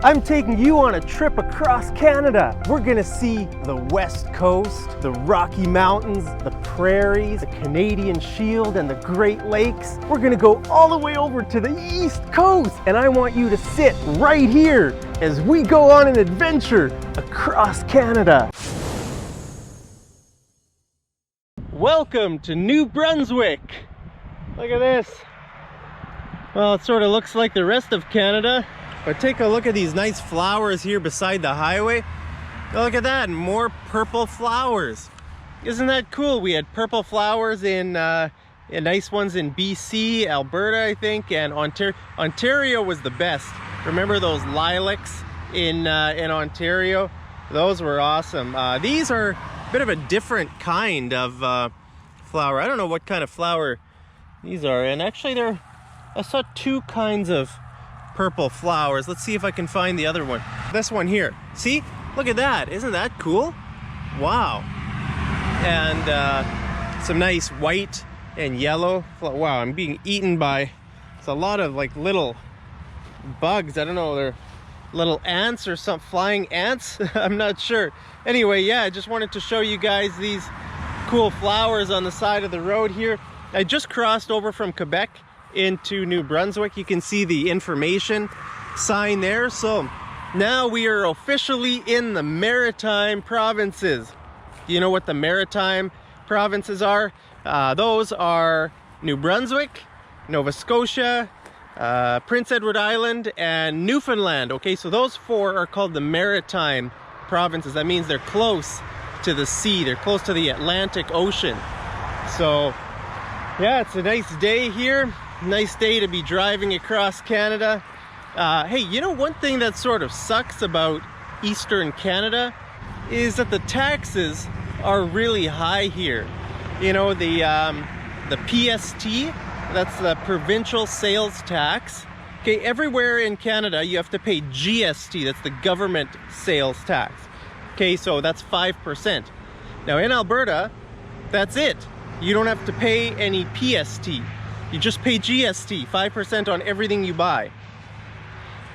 I'm taking you on a trip across Canada. We're gonna see the West Coast, the Rocky Mountains, the prairies, the Canadian Shield, and the Great Lakes. We're gonna go all the way over to the East Coast, and I want you to sit right here as we go on an adventure across Canada. Welcome to New Brunswick. Look at this. Well, it sort of looks like the rest of Canada, but take a look at these nice flowers here beside the highway. Look at that, more purple flowers. Isn't that cool? We had purple flowers in nice ones in BC, Alberta, I think, and Ontario. Ontario was the best. Remember those lilacs in Ontario? Those were awesome. These are a bit of a different kind of flower. I don't know what kind of flower these are, and actually I saw two kinds of purple flowers. Let's see if I can find the other one. This one here. See? Look at that. Isn't that cool? Wow. And some nice white and yellow. Wow, I'm being eaten by a lot of like little bugs. I don't know, they're little ants or some flying ants. I'm not sure. Anyway, yeah, I just wanted to show you guys these cool flowers on the side of the road here. I just crossed over from Quebec into New Brunswick. You can see the information sign there. So now we are officially in the Maritime provinces. Do you know what the Maritime provinces are? Those are New Brunswick, Nova Scotia, Prince Edward Island, and Newfoundland. Okay, so those four are called the Maritime provinces. That means they're close to the sea. They're close to the Atlantic Ocean. So yeah, it's a nice day here. Nice day to be driving across Canada. Hey, you know, one thing that sort of sucks about Eastern Canada is that the taxes are really high here. You know, the PST, that's the provincial sales tax. Okay, everywhere in Canada you have to pay GST, that's the government sales tax. Okay, so that's 5%. Now in Alberta, that's it. You don't have to pay any PST. You just pay GST, 5% on everything you buy.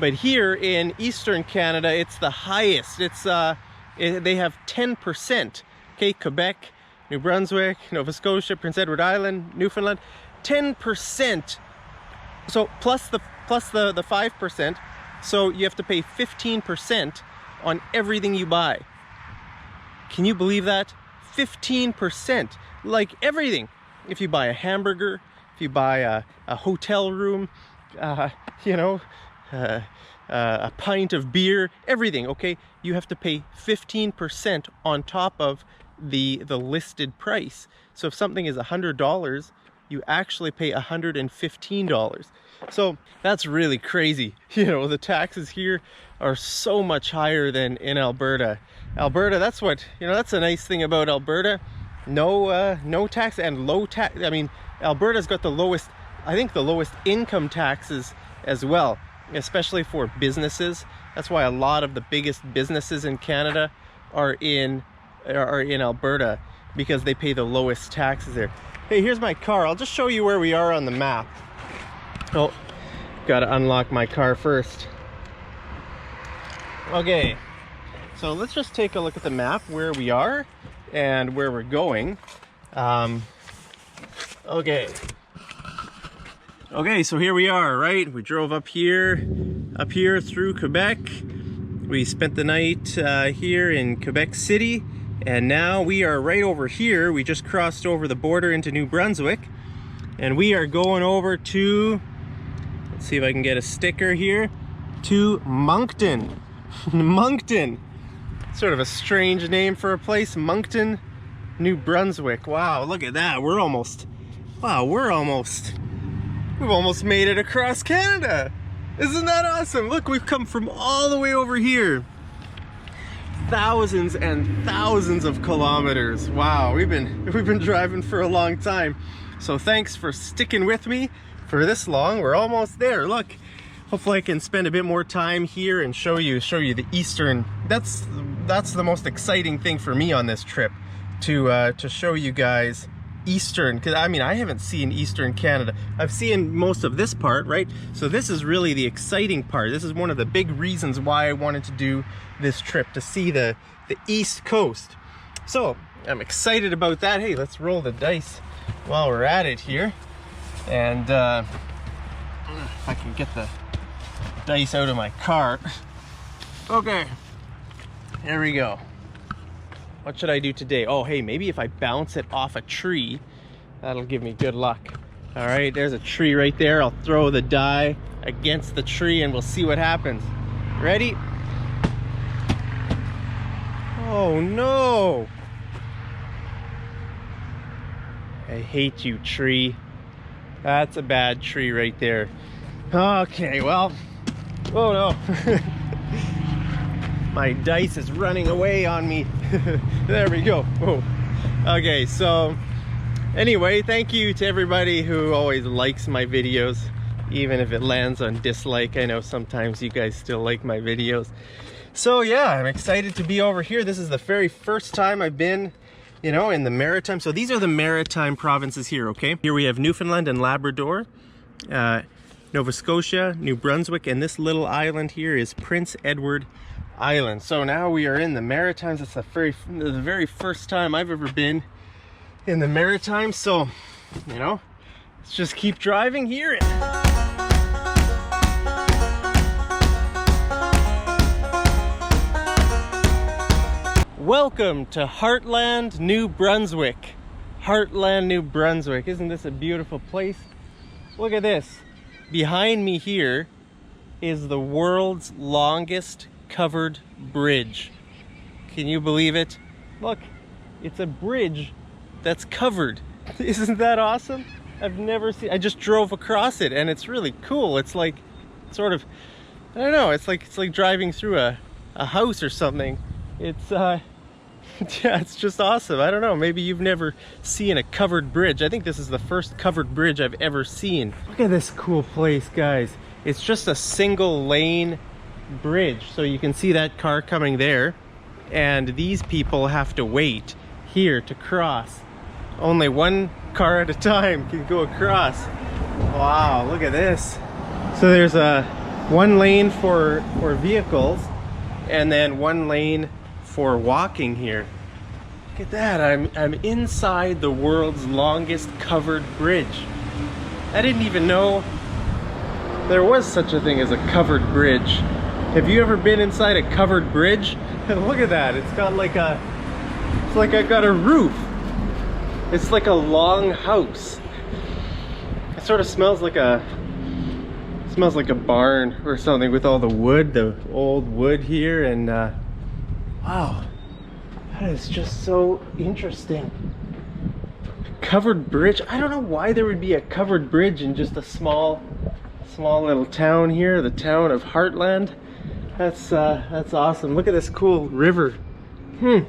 But here in Eastern Canada, it's the highest. It's they have 10%. Okay, Quebec, New Brunswick, Nova Scotia, Prince Edward Island, Newfoundland, 10%. So plus the 5%. So you have to pay 15% on everything you buy. Can you believe that? 15%, like everything. If you buy a hamburger, if you buy a hotel room, you know, a pint of beer, everything, okay? You have to pay 15% on top of the listed price. So if something is $100, you actually pay $115. So that's really crazy. You know, the taxes here are so much higher than in Alberta. Alberta, that's what, you know, that's a nice thing about Alberta. No tax and low tax. I mean, Alberta's got the lowest, I think the lowest income taxes as well, especially for businesses. That's why a lot of the biggest businesses in Canada are in Alberta, because they pay the lowest taxes there. Hey, here's my car. I'll just show you where we are on the map. Oh, gotta unlock my car first. Okay, so let's just take a look at the map where we are and where we're going. Okay, so here we are, right? We drove up here through Quebec. We spent the night here in Quebec City, and now we are right over here. We just crossed over the border into New Brunswick, and we are going over to, let's see if I can get a sticker here, to Moncton. Moncton, sort of a strange name for a place. Moncton, New Brunswick. Wow, look at that. We've almost made it across Canada. Isn't that awesome? Look, we've come from all the way over here. Thousands and thousands of kilometers. Wow, we've been driving for a long time. So thanks for sticking with me for this long. We're almost there. Look, hopefully I can spend a bit more time here and show you the eastern. That's the most exciting thing for me on this trip, to show you guys eastern, because I mean, I haven't seen eastern Canada. I've seen most of this part, right? So this is really the exciting part. This is one of the big reasons why I wanted to do this trip, to see the East Coast. So I'm excited about that. Hey, let's roll the dice while we're at it here. And if I can get the dice out of my car. Okay, there we go. What should I do today? Oh, hey, maybe if I bounce it off a tree, that'll give me good luck. All right, there's a tree right there. I'll throw the die against the tree and we'll see what happens. Ready? Oh no! I hate you, tree. That's a bad tree right there. Okay, well, oh no. My dice is running away on me. There we go. Whoa. Okay, so anyway, thank you to everybody who always likes my videos, even if it lands on dislike. I know sometimes you guys still like my videos. So yeah, I'm excited to be over here. This is the very first time I've been, you know, in the Maritime. So these are the Maritime provinces here, okay? Here we have Newfoundland and Labrador, Nova Scotia, New Brunswick, and this little island here is Prince Edward Island. So now we are in the Maritimes. It's the very first time I've ever been in the Maritimes. So, you know, let's just keep driving here. Welcome to Hartland, New Brunswick. Hartland, New Brunswick. Isn't this a beautiful place? Look at this. Behind me here is the world's longest covered bridge. Can you believe it? Look, it's a bridge that's covered. Isn't that awesome? I've never seen, I just drove across it and it's really cool. It's like sort of, I don't know, it's like driving through a house or something. It's yeah, it's just awesome. I don't know, maybe you've never seen a covered bridge. I think this is the first covered bridge I've ever seen. Look at this cool place, guys. It's just a single lane bridge, so you can see that car coming there, and these people have to wait here to cross. Only one car at a time can go across. Wow, look at this. So there's a one lane for vehicles and then one lane for walking here. Look at that. I'm inside the world's longest covered bridge. I didn't even know there was such a thing as a covered bridge. Have you ever been inside a covered bridge? Look at that. It's got like it's like I got a roof. It's like a long house. It sort of smells like a barn or something with all the wood, the old wood here, and wow, that is just so interesting. Covered bridge. I don't know why there would be a covered bridge in just a small little town here, the town of Hartland. That's awesome. Look at this cool river. You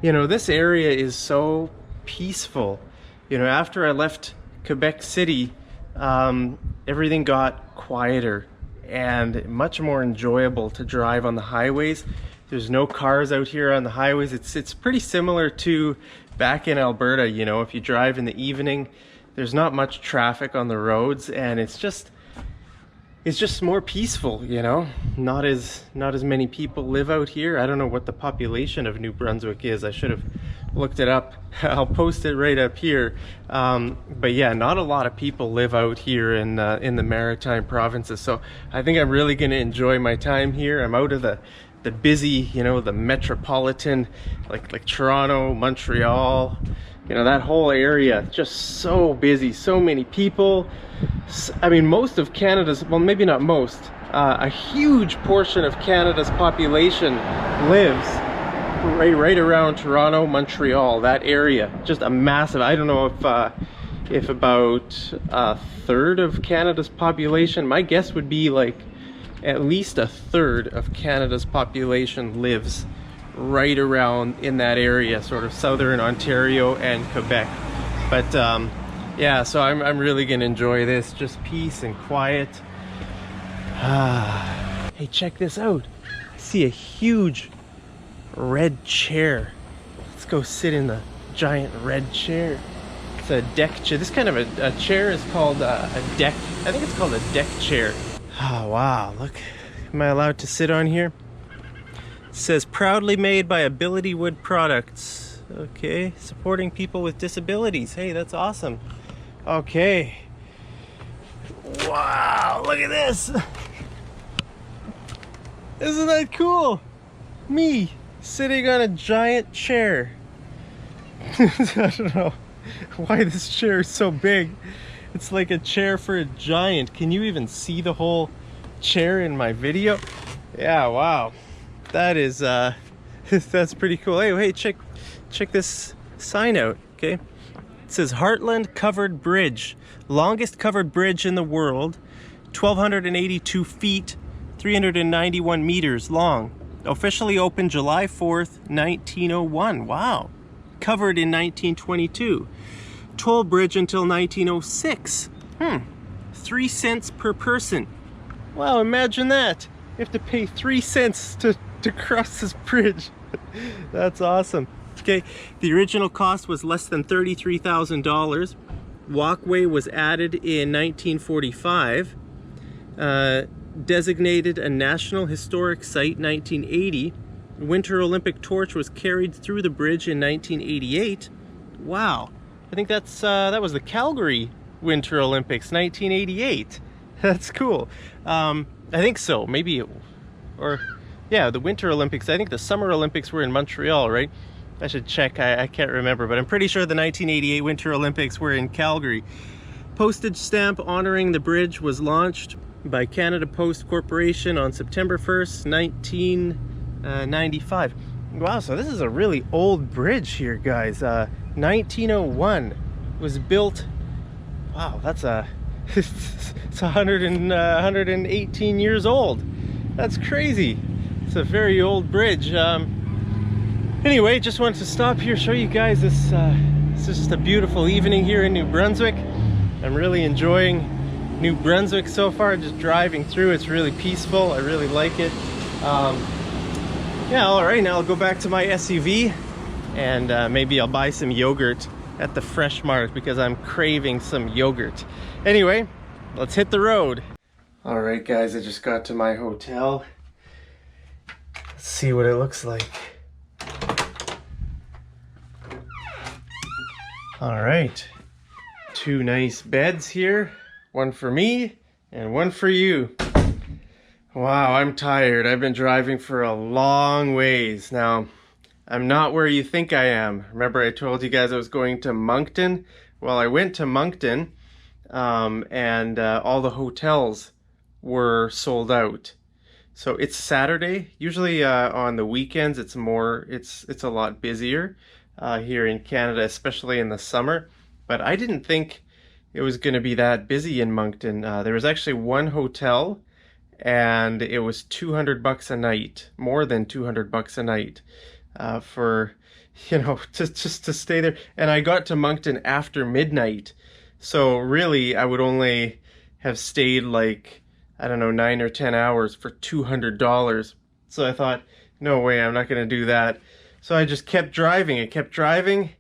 know, this area is so peaceful. You know, after I left Quebec City, everything got quieter and much more enjoyable to drive on the highways. There's no cars out here on the highways. It's pretty similar to back in Alberta. You know, if you drive in the evening, there's not much traffic on the roads, and it's just more peaceful, you know. Not as many people live out here. I don't know what the population of New Brunswick is. I should have looked it up. I'll post it right up here. But yeah, not a lot of people live out here in the Maritime provinces. So I think I'm really going to enjoy my time here. I'm out of the busy, you know, the metropolitan, like Toronto, Montreal, you know, that whole area, just so busy, so many people. I mean, most of Canada's, well, maybe not most, a huge portion of Canada's population lives right around Toronto, Montreal, that area. Just a massive, I don't know if about a third of Canada's population, my guess would be like at least a third of Canada's population lives right around in that area, sort of southern Ontario and Quebec. But yeah, so I'm really gonna enjoy this, just peace and quiet. Hey, check this out. I see a huge red chair. Let's go sit in the giant red chair. It's a deck chair. This kind of a chair is called a deck. I think it's called a deck chair. Oh, wow. Look. Am I allowed to sit on here? It says proudly made by Ability Wood Products. Okay. Supporting people with disabilities. Hey, that's awesome. Okay. Wow. Look at this. Isn't that cool? Me sitting on a giant chair. I don't know why this chair is so big. It's like a chair for a giant. Can you even see the whole chair in my video? Yeah, wow. That is that's pretty cool. Hey, check this sign out, okay? It says Hartland Covered Bridge, longest covered bridge in the world, 1,282 feet, 391 meters long. Officially opened July 4th, 1901. Wow. Covered in 1922. Toll bridge until 1906. 3 cents per person. Wow, imagine that. You have to pay 3 cents to cross this bridge. That's awesome. Okay, the original cost was less than $33,000. Walkway was added in 1945. Designated a National Historic Site 1980. Winter Olympic torch was carried through the bridge in 1988. Wow. I think that's that was the Calgary Winter Olympics, 1988. That's cool. I think so. Maybe, or yeah, the Winter Olympics. I think the Summer Olympics were in Montreal, right? I should check. I can't remember, but I'm pretty sure the 1988 Winter Olympics were in Calgary. Postage stamp honoring the bridge was launched by Canada Post Corporation on September 1st, 1995. Wow, so this is a really old bridge here, guys. 1901 was built. Wow, that's it's 118 years old. That's crazy. It's a very old bridge. Anyway, just wanted to stop here, show you guys this. It's just a beautiful evening here in New Brunswick. I'm really enjoying New Brunswick so far. Just driving through, it's really peaceful. I really like it. Yeah, all right, now I'll go back to my SUV and maybe I'll buy some yogurt at the Fresh Mart because I'm craving some yogurt. Anyway, let's hit the road. All right, guys, I just got to my hotel. Let's see what it looks like. All right, 2 nice beds here. One for me and one for you. Wow, I'm tired. I've been driving for a long ways. Now, I'm not where you think I am. Remember I told you guys I was going to Moncton? Well, I went to Moncton and all the hotels were sold out. So it's Saturday. Usually on the weekends it's a lot busier here in Canada, especially in the summer. But I didn't think it was going to be that busy in Moncton. There was actually one hotel and it was $200 a night, more than $200 a night for, you know, just to stay there. And I got to Moncton after midnight. So really I would only have stayed like, I don't know, 9 or 10 hours for $200. So I thought, no way, I'm not going to do that. So I just kept driving. I kept driving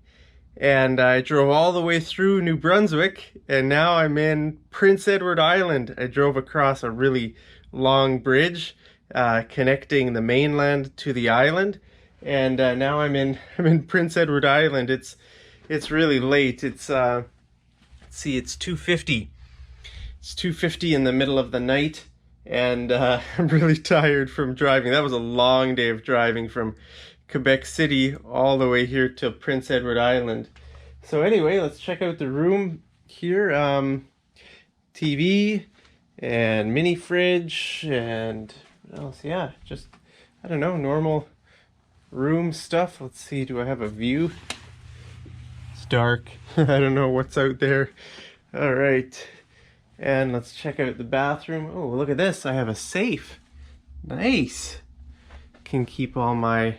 and I drove all the way through New Brunswick and now I'm in Prince Edward Island. I drove across a really long bridge connecting the mainland to the island, and now I'm in Prince Edward Island. It's really late. It's let's see, it's 2:50. It's 2:50 in the middle of the night, and I'm really tired from driving. That was a long day of driving from Quebec City all the way here to Prince Edward Island. So anyway, let's check out the room here. TV and mini fridge and what else? Yeah, just, I don't know, normal room stuff. Let's see, do I have a view? It's dark. I don't know what's out there. All right, and let's check out the bathroom. Oh, look at this, I have a safe. Nice. Can keep all my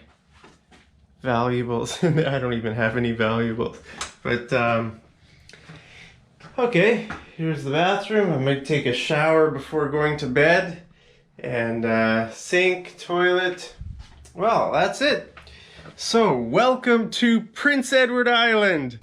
valuables. I don't even have any valuables, but okay, here's the bathroom. I might take a shower before going to bed. And sink, toilet. Well, that's it. So, welcome to Prince Edward Island.